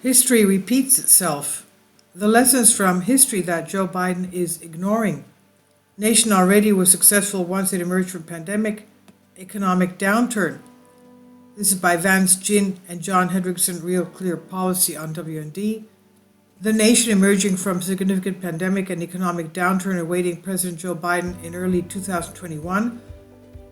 History repeats itself. The lessons from history that Joe Biden is ignoring. Nation already was successful once it emerged from pandemic, economic downturn. This is by Vance Ginn and John Hendrickson, Real Clear Policy on WND. The nation emerging from significant pandemic and economic downturn awaiting President Joe Biden in early 2021.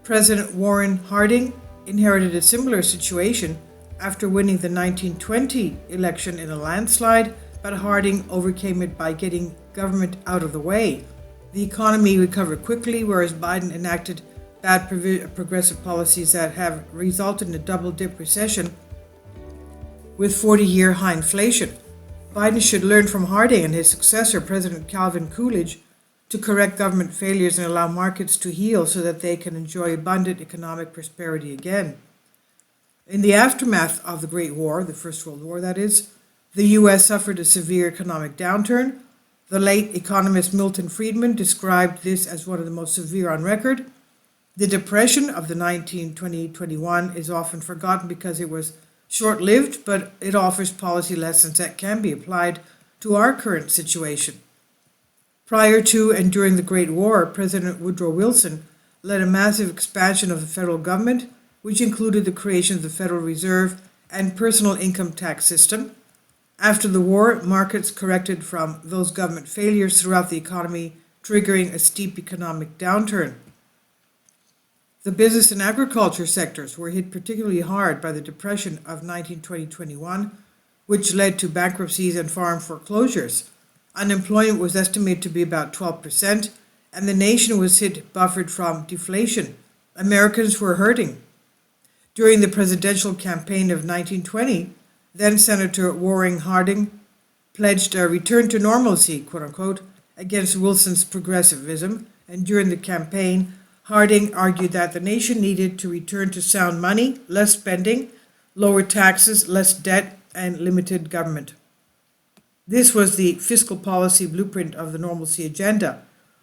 President Warren Harding inherited a similar situation after winning the 1920 election in a landslide, but Harding overcame it by getting government out of the way. The economy recovered quickly, whereas Biden enacted bad progressive policies that have resulted in a double-dip recession with 40-year high inflation. Biden should learn from Harding and his successor, President Calvin Coolidge, to correct government failures and allow markets to heal so that they can enjoy abundant economic prosperity again. In the aftermath of the Great War, the First World War that is, the U.S. suffered a severe economic downturn. The late economist Milton Friedman described this as one of the most severe on record. The Depression of the 1920-21 is often forgotten because it was short-lived, but it offers policy lessons that can be applied to our current situation. Prior to and during the Great War, President Woodrow Wilson led a massive expansion of the federal government, which included the creation of the Federal Reserve and personal income tax system. After the war, markets corrected from those government failures throughout the economy, triggering a steep economic downturn. The business and agriculture sectors were hit particularly hard by the Depression of 1920-21, which led to bankruptcies and farm foreclosures. Unemployment was estimated to be about 12%, and the nation was buffered from deflation. Americans were hurting. During the presidential campaign of 1920, then Senator Warren Harding pledged a return to normalcy, quote unquote, against Wilson's progressivism, and during the campaign, Harding argued that the nation needed to return to sound money, less spending, lower taxes, less debt, and limited government. This was the fiscal policy blueprint of the normalcy agenda.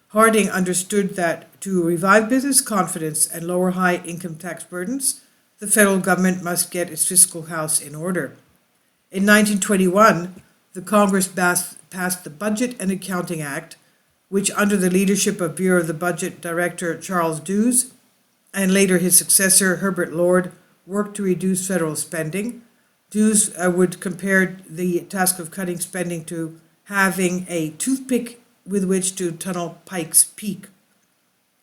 Harding understood that to revive business confidence and lower high income tax burdens, the federal government must get its fiscal house in order. In 1921, the Congress passed the Budget and Accounting Act, which under the leadership of Bureau of the Budget Director Charles Dews, and later his successor Herbert Lord, worked to reduce federal spending. Dews would compare the task of cutting spending to having a toothpick with which to tunnel Pike's Peak.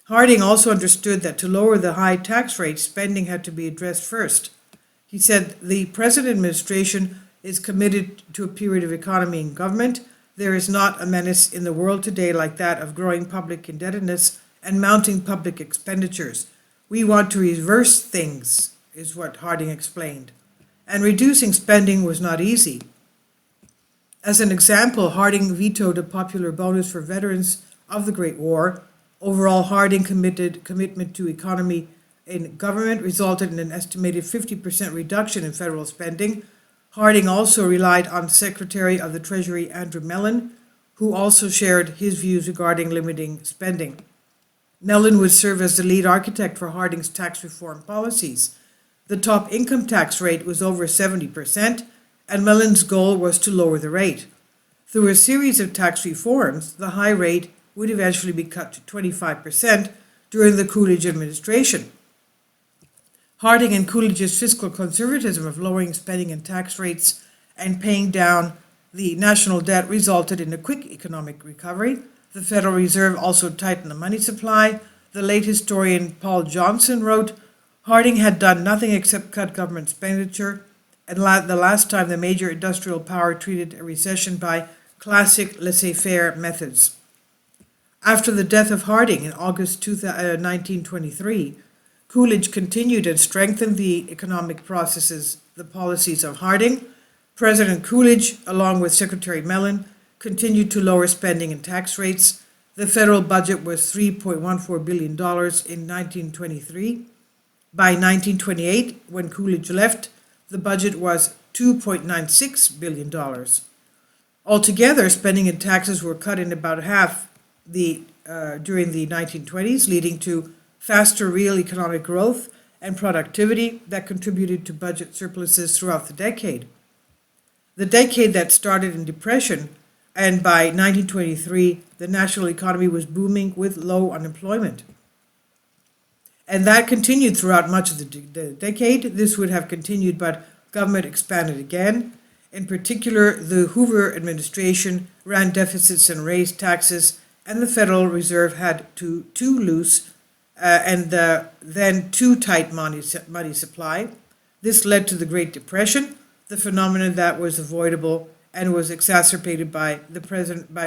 Harding also understood that to lower the high tax rate, spending had to be addressed first. He said, "The present administration is committed to a period of economy and government. There is not a menace in the world today like that of growing public indebtedness and mounting public expenditures. We want to reverse things," is what Harding explained. And reducing spending was not easy. As an example, Harding vetoed a popular bonus for veterans of the Great War. Overall, Harding commitment to economy in government resulted in an estimated 50% reduction in federal spending. Harding also relied on Secretary of the Treasury Andrew Mellon, who also shared his views regarding limiting spending. Mellon would serve as the lead architect for Harding's tax reform policies. The top income tax rate was over 70%, and Mellon's goal was to lower the rate. Through a series of tax reforms, the high rate would eventually be cut to 25% during the Coolidge administration. Harding and Coolidge's fiscal conservatism of lowering spending and tax rates and paying down the national debt resulted in a quick economic recovery. The Federal Reserve also tightened the money supply. The late historian Paul Johnson wrote, "Harding had done nothing except cut government expenditure, and the last time the major industrial power treated a recession by classic laissez-faire methods." After the death of Harding in August 1923, Coolidge continued and strengthened the economic the policies of Harding. President Coolidge, along with Secretary Mellon, continued to lower spending and tax rates. The federal budget was $3.14 billion in 1923. By 1928, when Coolidge left, the budget was $2.96 billion. Altogether, spending and taxes were cut in about half during the 1920s, leading to faster real economic growth and productivity that contributed to budget surpluses throughout the decade. the decade that started in depression, and by 1923, the national economy was booming with low unemployment. And that continued throughout much of the decade. This would have continued, but government expanded again. In particular, the Hoover administration ran deficits and raised taxes, and the Federal Reserve had too loose and then too tight money supply. This led to the Great Depression, the phenomenon that was avoidable and was exacerbated by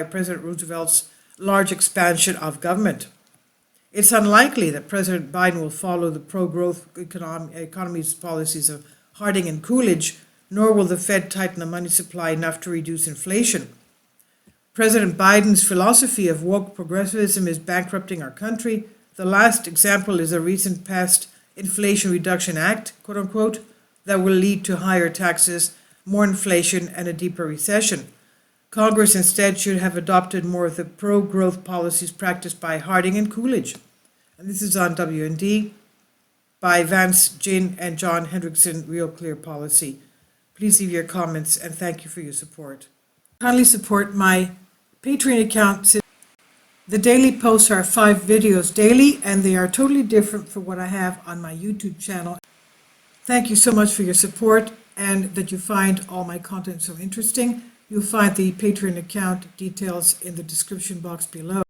President Roosevelt's large expansion of government. It's unlikely that President Biden will follow the pro-growth economy's policies of Harding and Coolidge, nor will the Fed tighten the money supply enough to reduce inflation. President Biden's philosophy of woke progressivism is bankrupting our country. The last example is a recent passed Inflation Reduction Act, quote unquote, that will lead to higher taxes, more inflation, and a deeper recession. Congress instead should have adopted more of the pro-growth policies practiced by Harding and Coolidge. And this is on WND by Vance Ginn and John Hendrickson, Real Clear Policy. Please leave your comments and thank you for your support. Kindly support my Patreon account. The daily posts are 5 videos daily, and they are totally different from what I have on my YouTube channel. Thank you so much for your support and that you find all my content so interesting. You'll find the Patreon account details in the description box below.